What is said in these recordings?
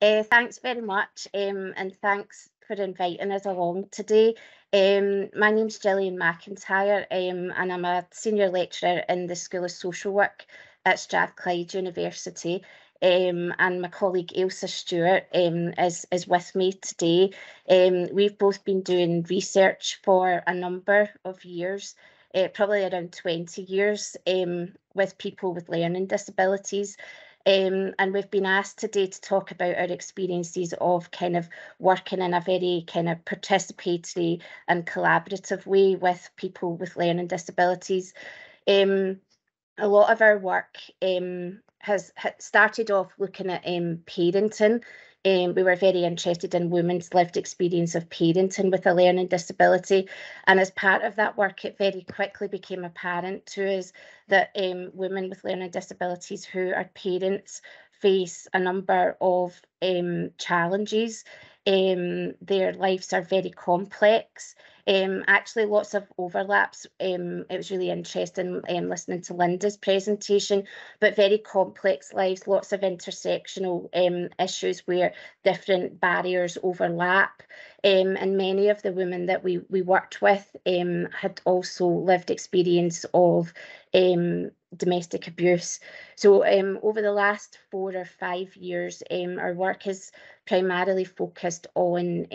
Thanks very much, and thanks for inviting us along today. My name's Gillian MacIntyre, and I'm a senior lecturer in the School of Social Work at Strathclyde University. And my colleague Ailsa Stewart is with me today. We've both been doing research for a number of years, probably around 20 years, with people with learning disabilities. And we've been asked today to talk about our experiences of kind of working in a very kind of participatory and collaborative way with people with learning disabilities. A lot of our work has started off looking at parenting. We were very interested in women's lived experience of parenting with a learning disability. And as part of that work, it very quickly became apparent to us that women with learning disabilities who are parents face a number of challenges. Their lives are very complex. Actually, lots of overlaps. It was really interesting listening to Linda's presentation, but very complex lives, lots of intersectional issues where different barriers overlap. And many of the women that we worked with had also lived experience of domestic abuse. So over the last 4 or 5 years, our work has primarily focused on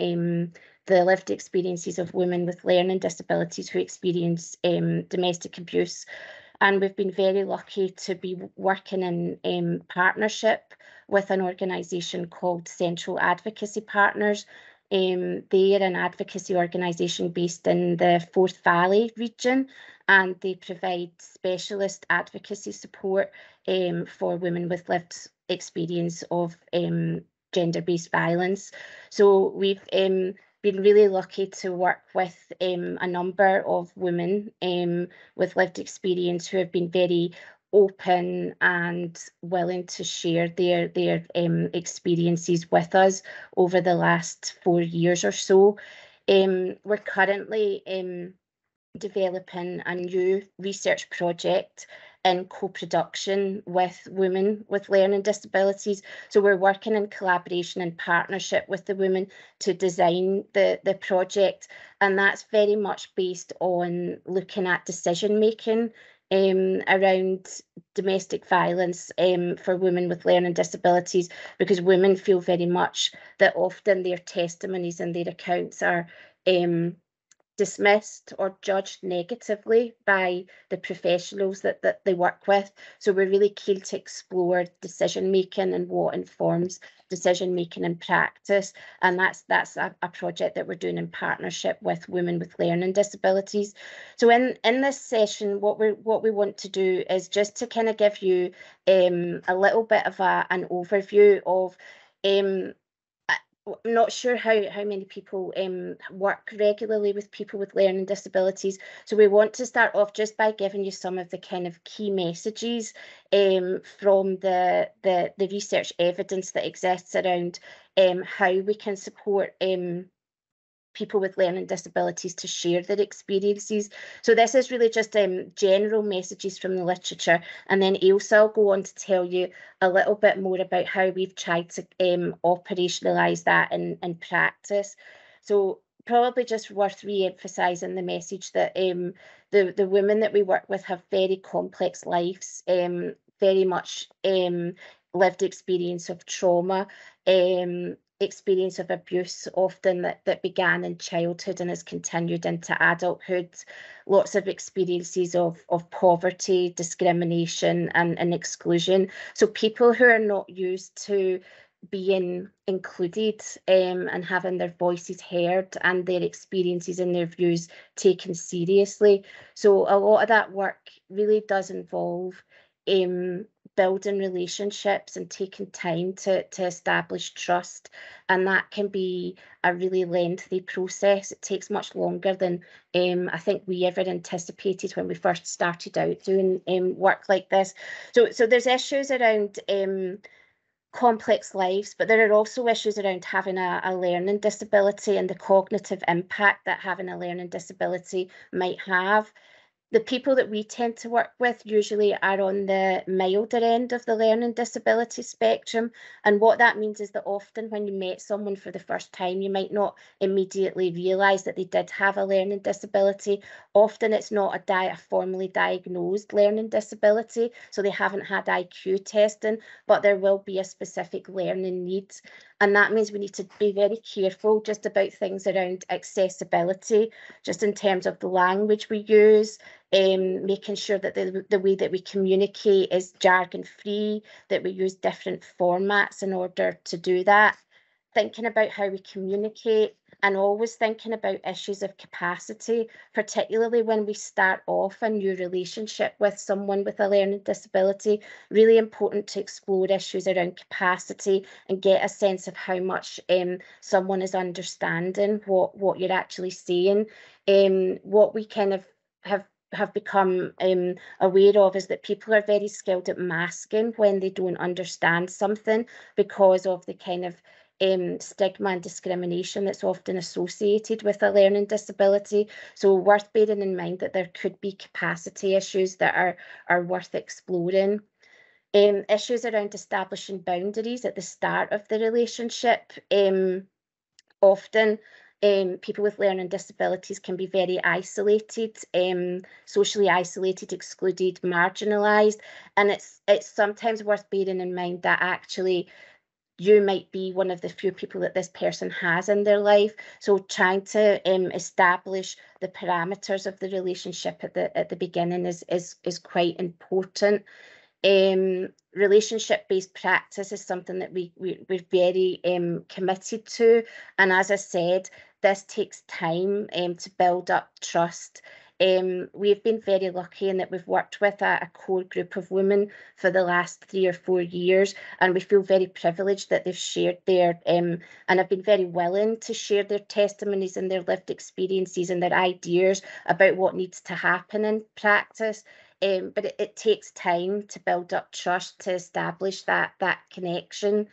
the lived experiences of women with learning disabilities who experience domestic abuse. And we've been very lucky to be working in partnership with an organisation called Central Advocacy Partners. They are an advocacy organisation based in the Forth Valley region, and they provide specialist advocacy support for women with lived experience of gender-based violence. So we've been really lucky to work with a number of women with lived experience who have been very open and willing to share their experiences with us over the last 4 years or so. We're currently developing a new research project in co-production with women with learning disabilities. So we're working in collaboration and partnership with the women to design the project, and that's very much based on looking at decision making around domestic violence for women with learning disabilities, because women feel very much that often their testimonies and their accounts are dismissed or judged negatively by the professionals that they work with. So we're really keen to explore decision making and what informs decision making in practice, and that's a project that we're doing in partnership with women with learning disabilities. So in this session, what we want to do is just to kind of give you a little bit of an overview of I'm not sure how many people work regularly with people with learning disabilities. So we want to start off just by giving you some of the kind of key messages from the research evidence that exists around how we can support people with learning disabilities to share their experiences. So this is really just general messages from the literature, and then Ailsa will go on to tell you a little bit more about how we've tried to operationalise that in practice. So probably just worth re-emphasising the message that the women that we work with have very complex lives, very much lived experience of trauma, experience of abuse, often that began in childhood and has continued into adulthood, lots of experiences of poverty, discrimination and exclusion. So people who are not used to being included and having their voices heard and their experiences and their views taken seriously. So a lot of that work really does involve building relationships and taking time to establish trust, and that can be a really lengthy process. It takes much longer than I think we ever anticipated when we first started out doing work like this. So there's issues around complex lives, but there are also issues around having a learning disability and the cognitive impact that having a learning disability might have. The people that we tend to work with usually are on the milder end of the learning disability spectrum. And what that means is that often when you met someone for the first time, you might not immediately realise that they did have a learning disability. Often it's not a formally diagnosed learning disability, so they haven't had IQ testing, but there will be a specific learning need. And that means we need to be very careful just about things around accessibility, just in terms of the language we use, making sure that the way that we communicate is jargon free, that we use different formats in order to do that, thinking about how we communicate, and always thinking about issues of capacity, particularly when we start off a new relationship with someone with a learning disability. Really important to explore issues around capacity and get a sense of how much someone is understanding what you're actually saying. What we kind of have become aware of is that people are very skilled at masking when they don't understand something because of the kind of stigma and discrimination that's often associated with a learning disability. So worth bearing in mind that there could be capacity issues that are worth exploring. Issues around establishing boundaries at the start of the relationship. Often people with learning disabilities can be very isolated, socially isolated, excluded, marginalised, and it's sometimes worth bearing in mind that actually you might be one of the few people that this person has in their life. So trying to establish the parameters of the relationship at the beginning is quite important. Relationship-based practice is something that we're very committed to, and as I said, this takes time to build up trust. We've been very lucky in that we've worked with a core group of women for the last 3 or 4 years, and we feel very privileged that they've shared their and have been very willing to share their testimonies and their lived experiences and their ideas about what needs to happen in practice. But it takes time to build up trust, to establish that connection.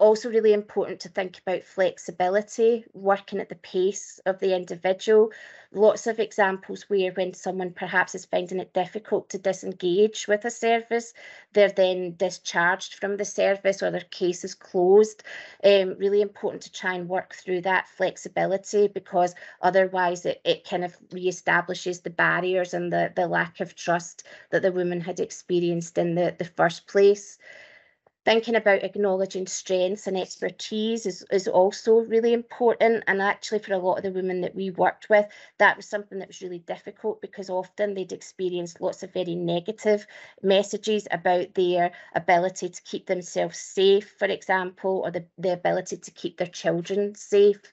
Also really important to think about flexibility, working at the pace of the individual. Lots of examples where when someone perhaps is finding it difficult to disengage with a service, they're then discharged from the service or their case is closed. Really important to try and work through that flexibility, because otherwise it kind of reestablishes the barriers and the lack of trust that the woman had experienced in the first place. Thinking about acknowledging strengths and expertise is also really important. And actually, for a lot of the women that we worked with, that was something that was really difficult, because often they'd experienced lots of very negative messages about their ability to keep themselves safe, for example, or the ability to keep their children safe.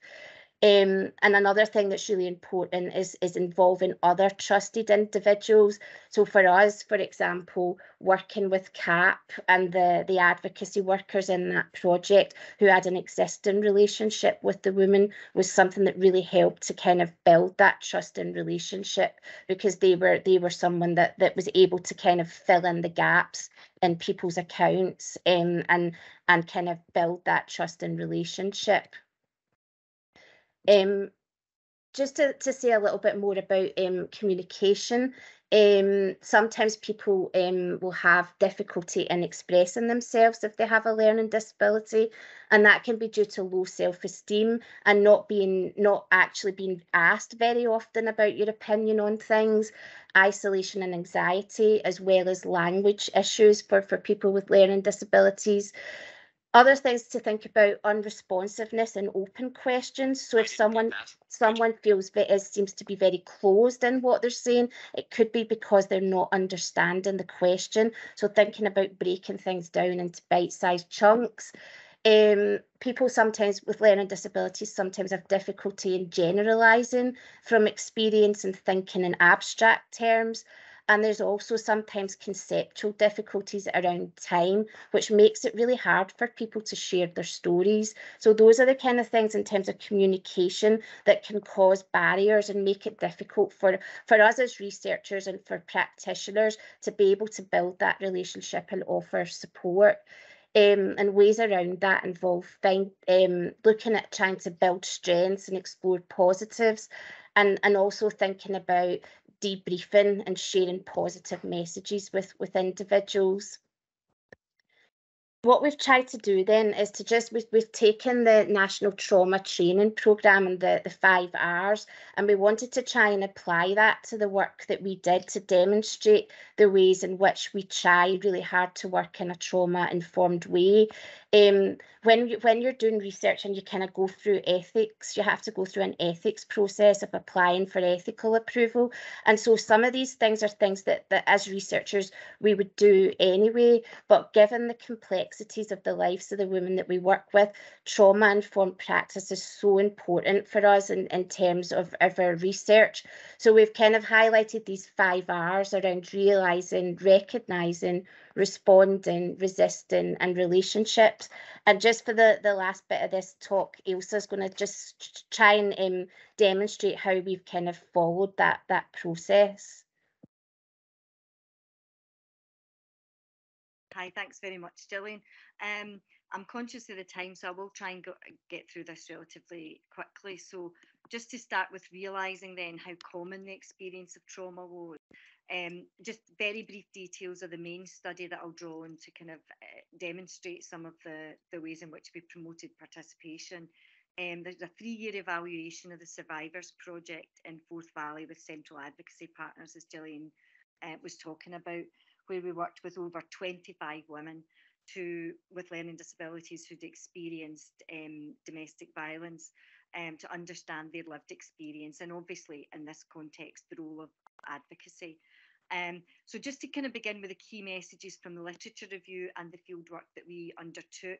And another thing that's really important is involving other trusted individuals. So for us, for example, working with CAP and the advocacy workers in that project who had an existing relationship with the woman was something that really helped to kind of build that trust and relationship, because they were someone that was able to kind of fill in the gaps in people's accounts and kind of build that trust and relationship. Just to say a little bit more about communication, sometimes people will have difficulty in expressing themselves if they have a learning disability, and that can be due to low self-esteem and not actually being asked very often about your opinion on things, isolation and anxiety, as well as language issues for people with learning disabilities. Other things to think about: unresponsiveness and open questions. So if someone feels seems to be very closed in what they're saying, it could be because they're not understanding the question. So thinking about breaking things down into bite-sized chunks. People sometimes with learning disabilities sometimes have difficulty in generalising from experience and thinking in abstract terms. And there's also sometimes conceptual difficulties around time, which makes it really hard for people to share their stories. So those are the kind of things in terms of communication that can cause barriers and make it difficult for us as researchers and for practitioners to be able to build that relationship and offer support. And ways around that involve looking at trying to build strengths and explore positives, and also thinking about debriefing and sharing positive messages with individuals. What we've tried to do then is to we've taken the National Trauma Training Programme and the 5 Rs, and we wanted to try and apply that to the work that we did to demonstrate the ways in which we try really hard to work in a trauma-informed way. When you're doing research and you kind of go through ethics, you have to go through an ethics process of applying for ethical approval. And so some of these things are things that as researchers we would do anyway, but given the complexities of the lives of the women that we work with, trauma-informed practice is so important for us in terms of our research. So we've kind of highlighted these 5 Rs around realising, recognising, responding, resisting, and relationships. And just for the last bit of this talk, Ailsa's going to just try and demonstrate how we've kind of followed that process. Hi, thanks very much, Gillian. I'm conscious of the time, so I will try and get through this relatively quickly. So just to start with realising then how common the experience of trauma was. Just very brief details of the main study that I'll draw on to kind of demonstrate some of the ways in which we promoted participation. There's a 3-year evaluation of the Survivors Project in Forth Valley with Central Advocacy Partners, as Gillian was talking about, where we worked with over 25 women with learning disabilities who'd experienced domestic violence to understand their lived experience, and obviously in this context the role of advocacy. So just to kind of begin with the key messages from the literature review and the fieldwork that we undertook,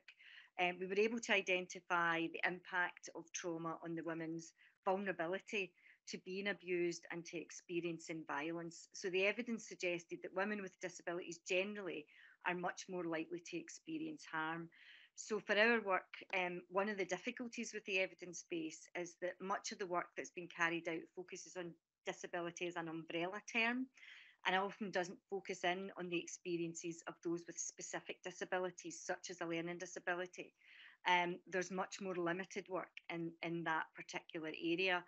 we were able to identify the impact of trauma on the women's vulnerability to being abused and to experiencing violence. So the evidence suggested that women with disabilities generally are much more likely to experience harm. So for our work, one of the difficulties with the evidence base is that much of the work that's been carried out focuses on disability as an umbrella term, and often doesn't focus in on the experiences of those with specific disabilities, such as a learning disability. There's much more limited work in that particular area.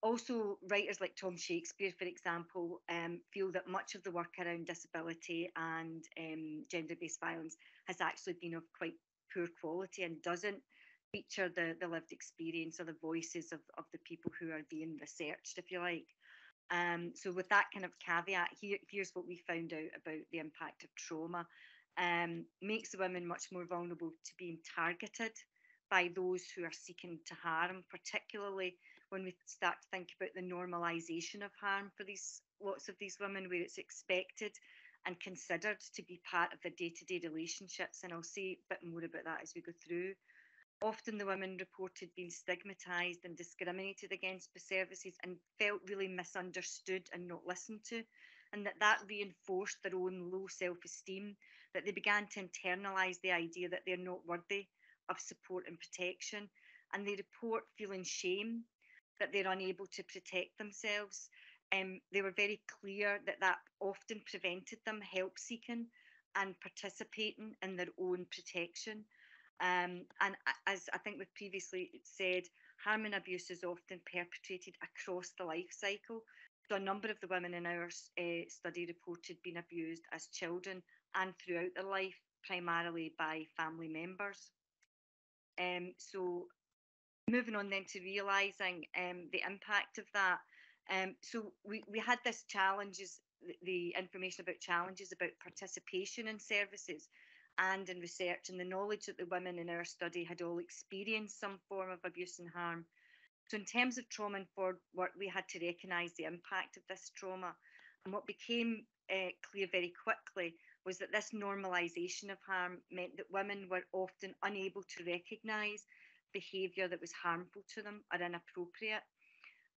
Also, writers like Tom Shakespeare, for example, feel that much of the work around disability and gender-based violence has actually been of quite poor quality and doesn't feature the lived experience or the voices of the people who are being researched, if you like. So with that kind of caveat, here's what we found out about the impact of trauma. Makes the women much more vulnerable to being targeted by those who are seeking to harm, particularly when we start to think about the normalisation of harm for lots of these women, where it's expected and considered to be part of their day-to-day relationships. And I'll say a bit more about that as we go through. Often the women reported being stigmatised and discriminated against by services and felt really misunderstood and not listened to, and that reinforced their own low self-esteem, that they began to internalise the idea that they're not worthy of support and protection, and they report feeling shame that they're unable to protect themselves. They were very clear that often prevented them help seeking and participating in their own protection. And as I think we've previously said, harm and abuse is often perpetrated across the life cycle. So a number of the women in our study reported being abused as children and throughout their life, primarily by family members. So moving on then to realising the impact of that. So we had this challenges, the information about challenges about participation in services and in research, and the knowledge that the women in our study had all experienced some form of abuse and harm. So in terms of trauma-informed work, we had to recognise the impact of this trauma. And what became clear very quickly was that this normalisation of harm meant that women were often unable to recognise behaviour that was harmful to them or inappropriate.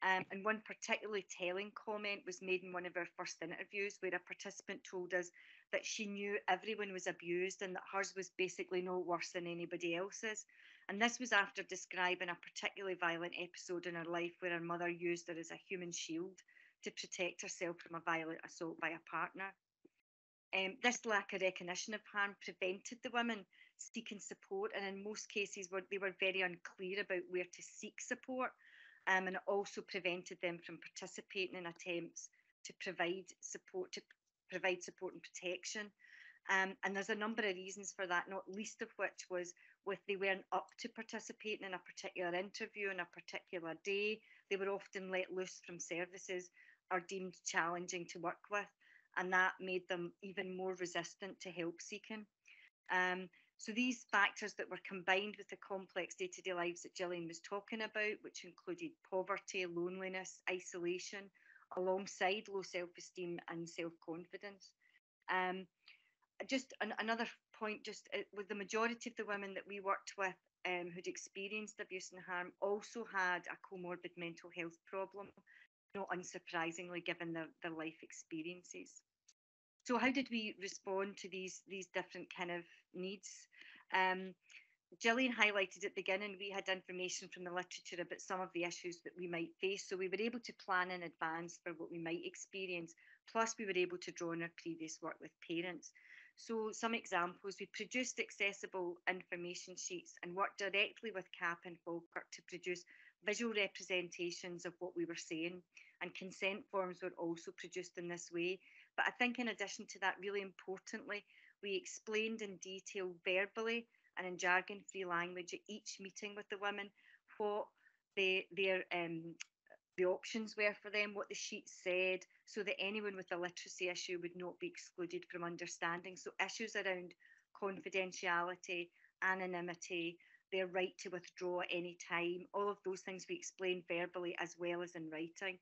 And one particularly telling comment was made in one of our first interviews, where a participant told us that she knew everyone was abused and that hers was basically no worse than anybody else's. And this was after describing a particularly violent episode in her life where her mother used her as a human shield to protect herself from a violent assault by a partner. This lack of recognition of harm prevented the women seeking support, and in most cases they were very unclear about where to seek support. and it also prevented them from participating in attempts to provide support and protection. And there's a number of reasons for that, not least of which was if they weren't up to participating in a particular interview on a particular day, they were often let loose from services or deemed challenging to work with, and that made them even more resistant to help seeking. So these factors that were combined with the complex day-to-day lives that Gillian was talking about, which included poverty, loneliness, isolation, alongside low self-esteem and self-confidence. Um, another point, with the majority of the women that we worked with who'd experienced abuse and harm also had a comorbid mental health problem, not unsurprisingly given their life experiences. So how did we respond to these different kind of needs? Gillian highlighted at the beginning, we had information from the literature about some of the issues that we might face. So we were able to plan in advance for what we might experience. Plus, we were able to draw on our previous work with parents. So some examples, we produced accessible information sheets and worked directly with CAP and Falkirk to produce visual representations of what we were saying. And consent forms were also produced in this way. But I think in addition to that, really importantly, we explained in detail verbally and in jargon-free language at each meeting with the women what the options were for them, what the sheet said, so that anyone with a literacy issue would not be excluded from understanding. So issues around confidentiality, anonymity, their right to withdraw at any time, all of those things we explained verbally as well as in writing.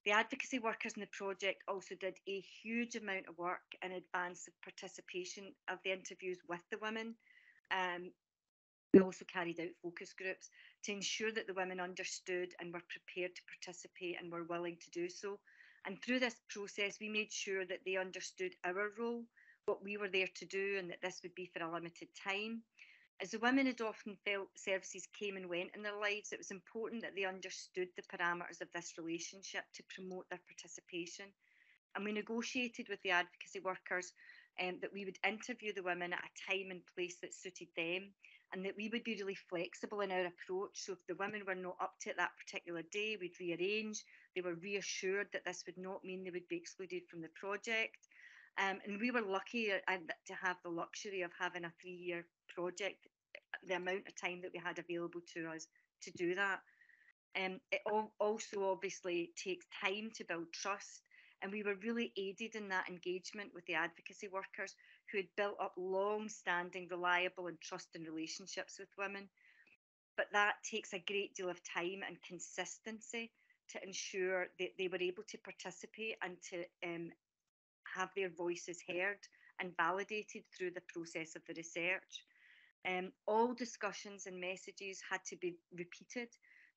The advocacy workers in the project also did a huge amount of work in advance of participation of the interviews with the women. We also carried out focus groups to ensure that the women understood and were prepared to participate and were willing to do so. And through this process, we made sure that they understood our role, what we were there to do, and that this would be for a limited time. As the women had often felt services came and went in their lives, it was important that they understood the parameters of this relationship to promote their participation. And we negotiated with the advocacy workers that we would interview the women at a time and place that suited them, and that we would be really flexible in our approach. So if the women were not up to it that particular day, we'd rearrange. They were reassured that this would not mean they would be excluded from the project. And we were lucky to have the luxury of having a 3-year project, the amount of time that we had available to us to do that. It also obviously takes time to build trust, and we were really aided in that engagement with the advocacy workers who had built up long-standing, reliable and trusting relationships with women. But that takes a great deal of time and consistency to ensure that they were able to participate and to have their voices heard and validated through the process of the research. All discussions and messages had to be repeated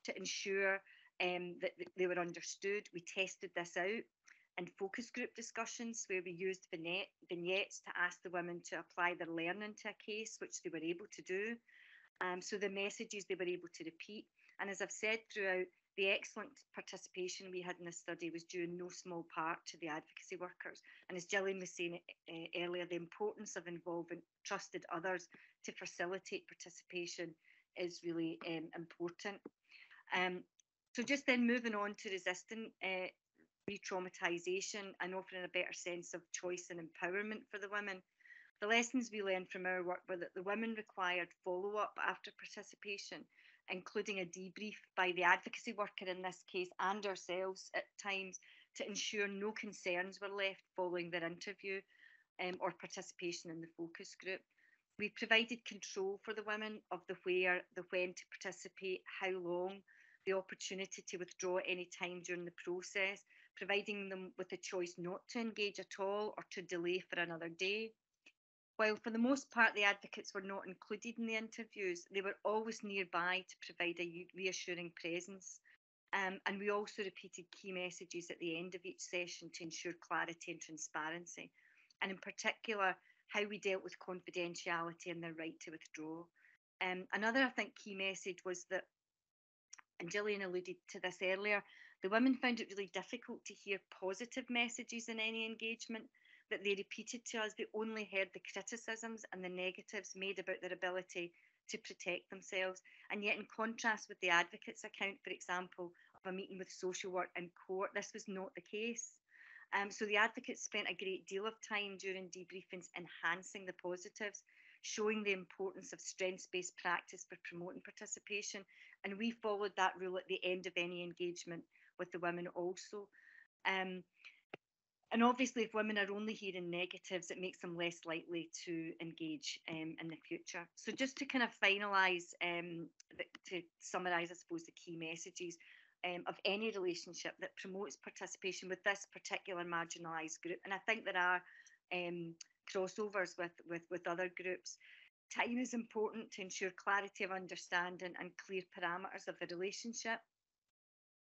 to ensure that they were understood. We tested this out in focus group discussions where we used vignettes to ask the women to apply their learning to a case, which they were able to do. So the messages they were able to repeat. And as I've said throughout, the excellent participation we had in this study was due in no small part to the advocacy workers. And as Gillian was saying earlier, the importance of involving trusted others to facilitate participation is really important. So just then moving on to resisting re-traumatisation and offering a better sense of choice and empowerment for the women. The lessons we learned from our work were that the women required follow-up after participation, including a debrief by the advocacy worker in this case and ourselves at times to ensure no concerns were left following their interview or participation in the focus group. We provided control for the women of the where, the when to participate, how long, the opportunity to withdraw at any time during the process, providing them with the choice not to engage at all or to delay for another day. While for the most part the advocates were not included in the interviews, they were always nearby to provide a reassuring presence. And we also repeated key messages at the end of each session to ensure clarity and transparency. And in particular, how we dealt with confidentiality and their right to withdraw. Another, I think, key message was that, and Gillian alluded to this earlier, the women found it really difficult to hear positive messages in any engagement that they repeated to us. They only heard the criticisms and the negatives made about their ability to protect themselves. And yet, in contrast with the advocates' account, for example, of a meeting with social work in court, this was not the case. So the advocates spent a great deal of time during debriefings enhancing the positives, showing the importance of strengths-based practice for promoting participation. And we followed that rule at the end of any engagement with the women also. Um, and obviously, if women are only hearing negatives, it makes them less likely to engage in the future. So just to kind of finalise, to summarise, I suppose, the key messages of any relationship that promotes participation with this particular marginalised group. And I think there are crossovers with other groups. Time is important to ensure clarity of understanding and clear parameters of the relationship.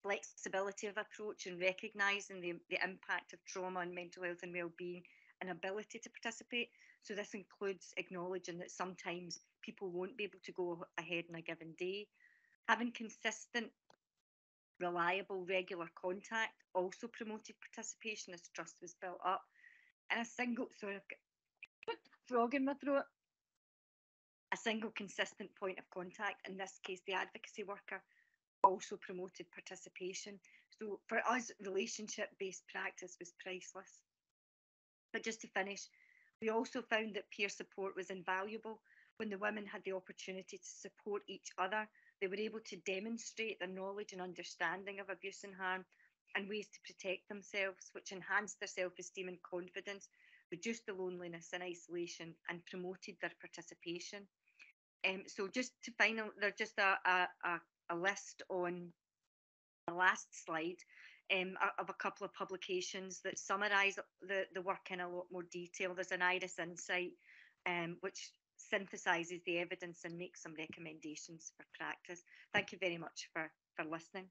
Flexibility of approach and recognising the impact of trauma on mental health and well-being and ability to participate. So this includes acknowledging that sometimes people won't be able to go ahead on a given day. Having consistent, reliable, regular contact also promoted participation as trust was built up. And a single, sorry, I've got frog in my throat. A single consistent point of contact, in this case, the advocacy worker, also promoted participation. So for us, relationship-based practice was priceless. But just to finish, we also found that peer support was invaluable. When the women had the opportunity to support each other, they were able to demonstrate their knowledge and understanding of abuse and harm and ways to protect themselves, which enhanced their self-esteem and confidence, reduced the loneliness and isolation, and promoted their participation. So just to final, there's just a list on the last slide of a couple of publications that summarise the work in a lot more detail. There's an Iris Insight, which synthesises the evidence and makes some recommendations for practice. Thank you very much for listening.